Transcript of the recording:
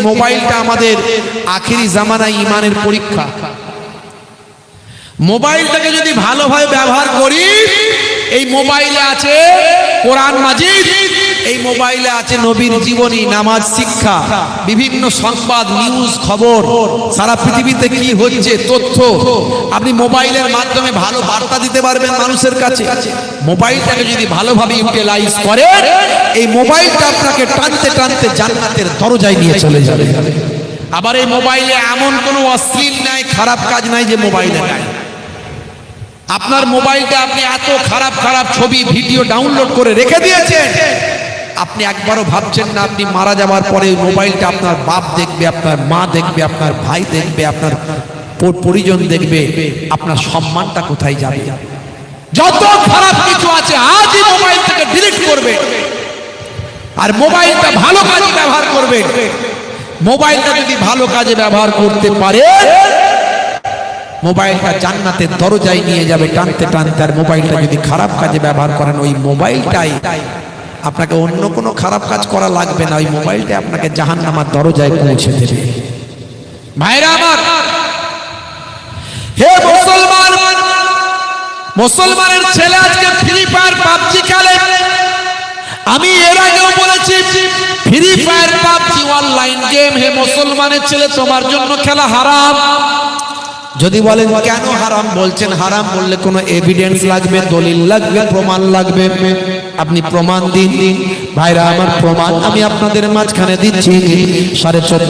মোবাইলটা আমাদের আখিরি জামানায় ঈমানের পরীক্ষা। মোবাইলটাকে যদি ভালোভাবে ব্যবহার করি, এই মোবাইলে আছে কোরআন মাজিদ, এই মোবাইলে আছে নবীর জীবনী, নামাজ, শিক্ষা, বিভিন্ন সংবাদ, নিউজ, খবর, সারা পৃথিবীতে কি হচ্ছে তথ্য আপনি মোবাইলের মাধ্যমে ভালো বার্তা দিতে পারবেন মানুষের কাছে। মোবাইলটাকে যদি ভালোভাবে ইউটিলাইজ করেন, এই মোবাইলটা আপনাকে টানতে টানতে জান্নাতের দরজায় নিয়ে চলে যাবে। আবার এই মোবাইলে এমন কোনো অশ্লীল নাই, খারাপ কাজ নাই যে মোবাইলে নাই। আপনার মোবাইলটা আপনি এত খারাপ খারাপ ছবি ভিডিও ডাউনলোড করে রেখে দিয়েছেন, আপনি একবারও ভাবছেন না আপনি মারা যাওয়ার পরে মোবাইলটা আপনার বাপ দেখবে, আপনার মা দেখবে, আপনার ভাই দেখবে, আপনার পরিজন দেখবে, আপনার সম্মানটা কোথায় যাবে? যত খারাপ কিছু আছে আজই মোবাইল থেকে ডিলিট করবে, আর মোবাইলটা ভালো কাজে ব্যবহার করবে। মোবাইলটা যদি ভালো কাজে ব্যবহার করতে পারে, মোবাইলটা জান্নাতের দরজায় নিয়ে যাবে টানতে টানতে। আর মোবাইলটা যদি খারাপ কাজে ব্যবহার করেন, ওই মোবাইলটাই আপনাকে, অন্য কোনো খারাপ কাজ করা লাগবে না, ওই মোবাইলটা আপনাকে জাহান্নামের দরজায় পৌঁছে দেবে। ভাইরা আমার, হে মুসলমান, মুসলমানের ছেলে আজকে ফ্রি ফায়ার, পাবজি খেলে। আমি এর আগেও বলেছি, free fire, PUBG online game, হে মুসলমানের ছেলে, তোমার জন্য খেলা হারাম। যদি বলেন কেন হারাম, বলছেন হারাম বললে কোনো এভিডেন্স লাগবে, দলিল লাগবে, প্রমাণ লাগবে। আপনি প্রমাণ দিন। ভাইরা আমার, প্রমাণ আমি আপনাদের মাঝখানে দিচ্ছি। 14.5